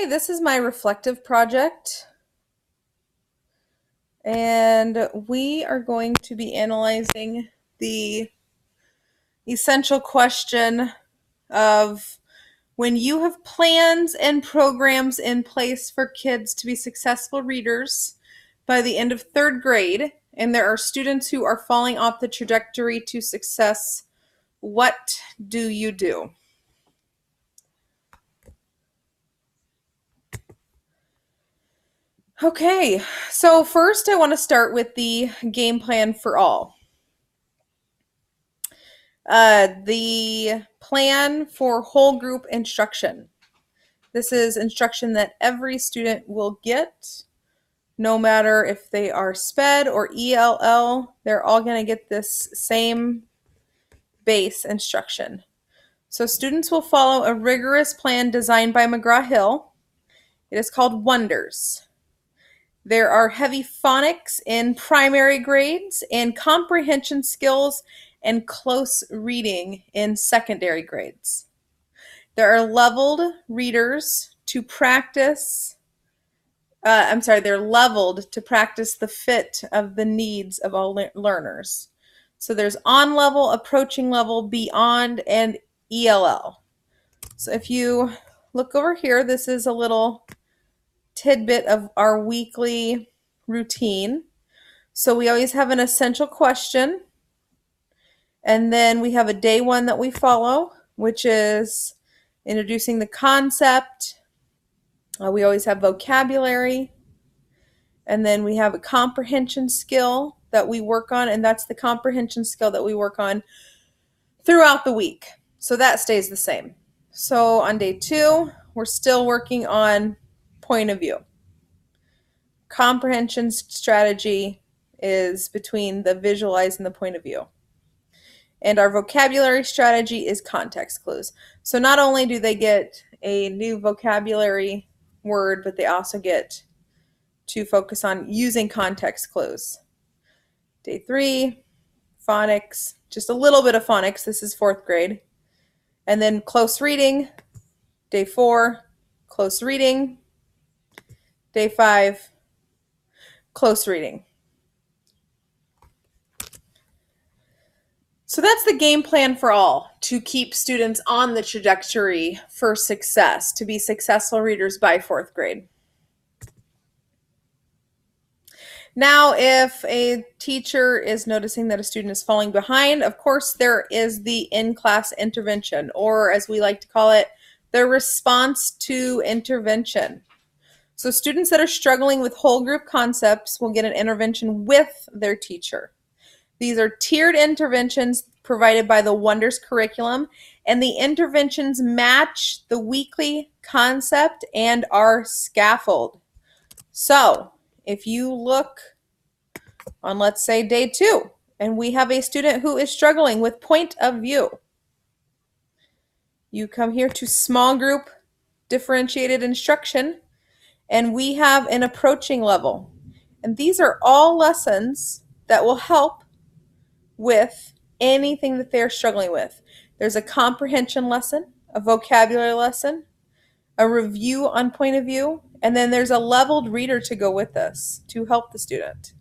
Okay, this is my reflective project. And we are going to be analyzing the essential question of when you have plans and programs in place for kids to be successful readers by the end of third grade, and there are students who are falling off the trajectory to success, what do you do? Okay, so first I want to start with the game plan for all. The plan for whole group instruction. This is instruction that every student will get, no matter if they are SPED or ELL. They're all going to get this same base instruction. So students will follow a rigorous plan designed by McGraw-Hill. It is called Wonders. There are heavy phonics in primary grades and comprehension skills and close reading in secondary grades. There are leveled readers to practice, they're leveled to practice the fit of the needs of all learners. So there's on level, approaching level, beyond, and ELL. So if you look over here, this is a little tidbit of our weekly routine. So we always have an essential question, and then we have a day one that we follow, which is introducing the concept. We always have vocabulary, and then we have a comprehension skill that we work on, and that's the comprehension skill that we work on throughout the week. So that stays the same. So on day two, we're still working on point of view. Comprehension strategy is between the visualize and the point of view. And our vocabulary strategy is context clues. So not only do they get a new vocabulary word, but they also get to focus on using context clues. Day three, phonics, just a little bit of phonics. This is fourth grade. And then close reading. Day four, close reading. Day five, close reading. So that's the game plan for all, to keep students on the trajectory for success, to be successful readers by fourth grade. Now, if a teacher is noticing that a student is falling behind, of course, there is the in-class intervention, or as we like to call it, the response to intervention. So students that are struggling with whole group concepts will get an intervention with their teacher. These are tiered interventions provided by the Wonders curriculum, and the interventions match the weekly concept and are scaffold. So if you look on, let's say, day two, and we have a student who is struggling with point of view, you come here to small group differentiated instruction, and we have an approaching level. And these are all lessons that will help with anything that they're struggling with. There's a comprehension lesson, a vocabulary lesson, a review on point of view, and then there's a leveled reader to go with this to help the student.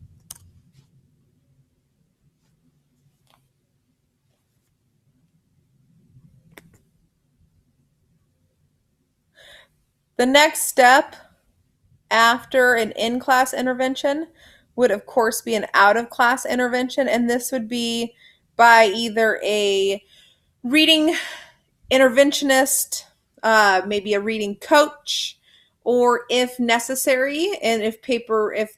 The next step after an in-class intervention would, of course, be an out-of-class intervention, and this would be by either a reading interventionist, maybe a reading coach, or if necessary, and if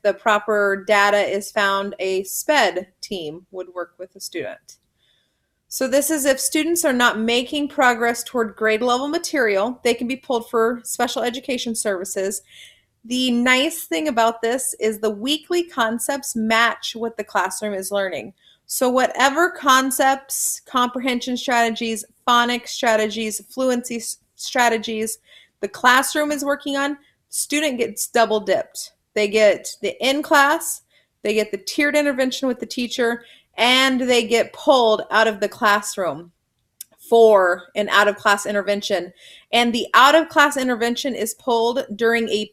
the proper data is found, a SPED team would work with the student. So this is if students are not making progress toward grade level material, they can be pulled for special education services. The nice thing about this is the weekly concepts match what the classroom is learning. So whatever concepts, comprehension strategies, phonics strategies, fluency strategies the classroom is working on, student gets double dipped. They get the in-class, they get the tiered intervention with the teacher, and they get pulled out of the classroom for an out-of-class intervention. And the out-of-class intervention is pulled during a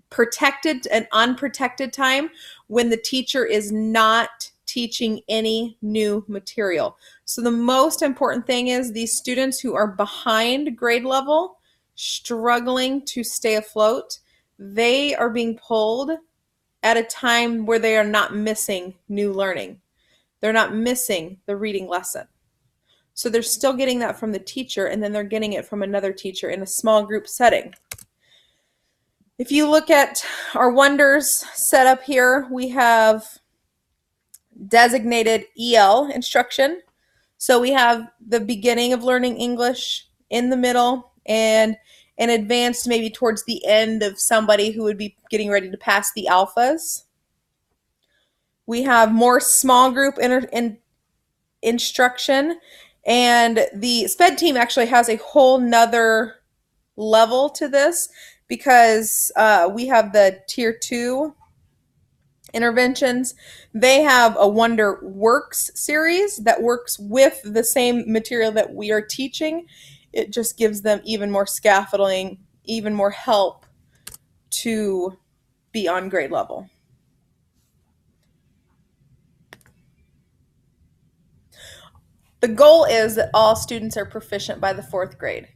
protected and unprotected time when the teacher is not teaching any new material. So the most important thing is these students who are behind grade level, struggling to stay afloat, they are being pulled at a time where they are not missing new learning. They're not missing the reading lesson. So they're still getting that from the teacher, and then they're getting it from another teacher in a small group setting. If you look at our Wonders setup here, we have designated EL instruction. So we have the beginning of learning English, in the middle, and an advanced maybe towards the end of somebody who would be getting ready to pass the alphas. We have more small group instruction, and the SPED team actually has a whole nother level to this because we have the tier 2 interventions. They have a Wonder Works series that works with the same material that we are teaching. It just gives them even more scaffolding, even more help to be on grade level. The goal is that all students are proficient by the 4th grade.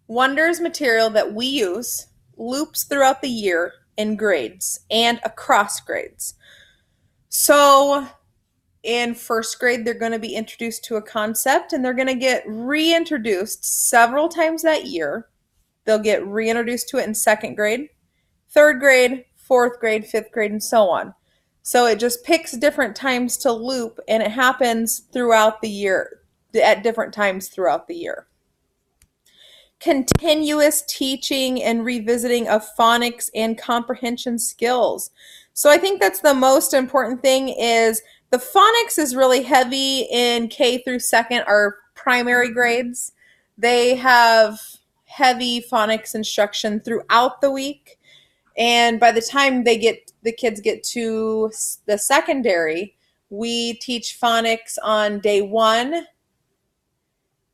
Wonders material that we use loops throughout the year in grades and across grades. So in 1st grade, they're going to be introduced to a concept, and they're going to get reintroduced several times that year. They'll get reintroduced to it in 2nd grade, 3rd grade, 4th grade, 5th grade, and so on. So it just picks different times to loop, and it happens throughout the year, at different times throughout the year. Continuous teaching and revisiting of phonics and comprehension skills. So I think that's the most important thing. Is the phonics is really heavy in K through 2nd, our primary grades. They have heavy phonics instruction throughout the week, and by the time the kids get to the secondary, we teach phonics on day 1,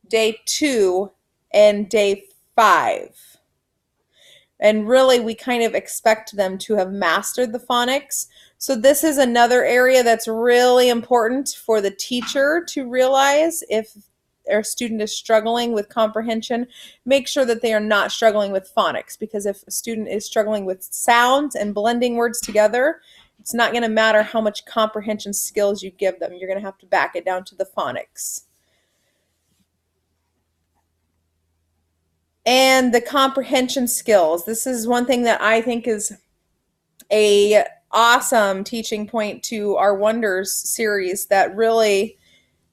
day 2, and day 5. And really, we kind of expect them to have mastered the phonics. So this is another area that's really important for the teacher to realize. If their student is struggling with comprehension, make sure that they are not struggling with phonics, because if a student is struggling with sounds and blending words together, it's not going to matter how much comprehension skills you give them. You're going to have to back it down to the phonics. And the comprehension skills. This is one thing that I think is a awesome teaching point to our Wonders series that really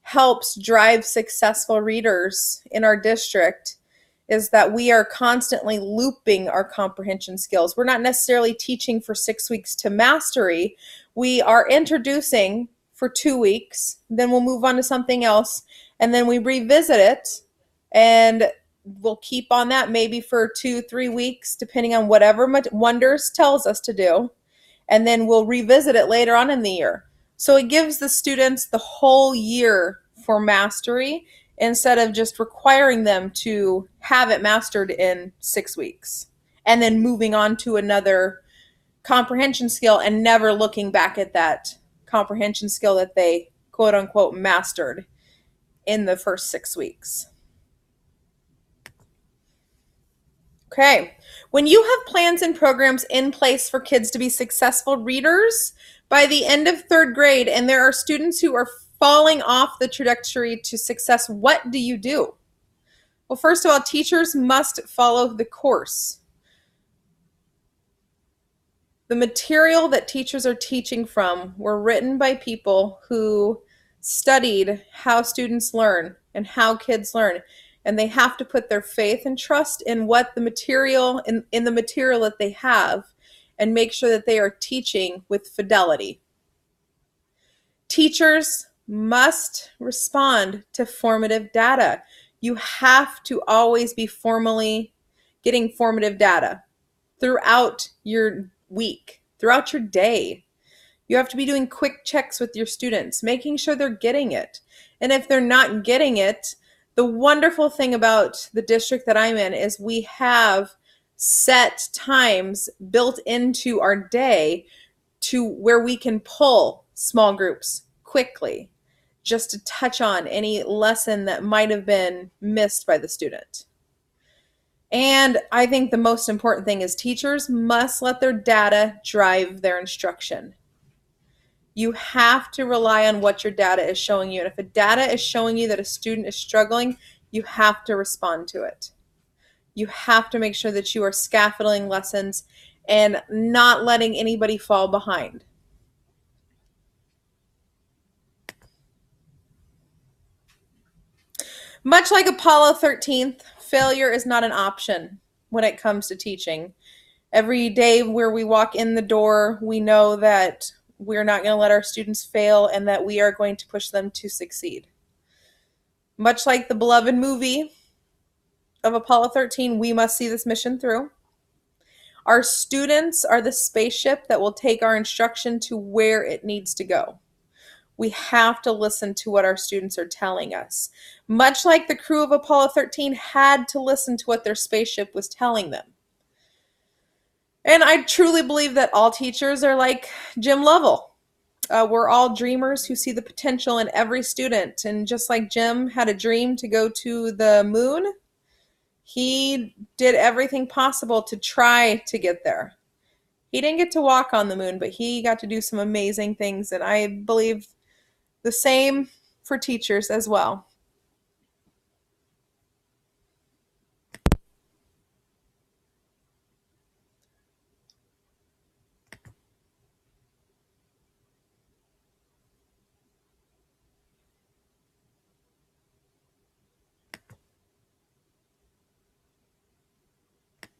helps drive successful readers in our district, is that we are constantly looping our comprehension skills. We're not necessarily teaching for 6 weeks to mastery. We are introducing for 2 weeks, then we'll move on to something else, and then we revisit it, and we'll keep on that maybe for 2-3 weeks, depending on whatever Wonders tells us to do, and then we'll revisit it later on in the year. So it gives the students the whole year for mastery, instead of just requiring them to have it mastered in 6 weeks and then moving on to another comprehension skill and never looking back at that comprehension skill that they quote unquote mastered in the first 6 weeks. Okay, when you have plans and programs in place for kids to be successful readers by the end of 3rd grade, and there are students who are falling off the trajectory to success, what do you do? Well, first of all, teachers must follow the course. The material that teachers are teaching from were written by people who studied how students learn and how kids learn. And they have to put their faith and trust in what the material, in the material that they have, and make sure that they are teaching with fidelity. Teachers must respond to formative data. You have to always be formally getting formative data throughout your week, throughout your day. You have to be doing quick checks with your students, making sure they're getting it. And if they're not getting it, the wonderful thing about the district that I'm in is we have set times built into our day to where we can pull small groups quickly just to touch on any lesson that might have been missed by the student. And I think the most important thing is teachers must let their data drive their instruction. You have to rely on what your data is showing you. And if a data is showing you that a student is struggling, you have to respond to it. You have to make sure that you are scaffolding lessons and not letting anybody fall behind. Much like Apollo 13th, failure is not an option when it comes to teaching. Every day where we walk in the door, we know that we're not going to let our students fail and that we are going to push them to succeed. Much like the beloved movie of Apollo 13, we must see this mission through. Our students are the spaceship that will take our instruction to where it needs to go. We have to listen to what our students are telling us. Much like the crew of Apollo 13 had to listen to what their spaceship was telling them. And I truly believe that all teachers are like Jim Lovell. We're all dreamers who see the potential in every student. And just like Jim had a dream to go to the moon, he did everything possible to try to get there. He didn't get to walk on the moon, but he got to do some amazing things. And I believe the same for teachers as well.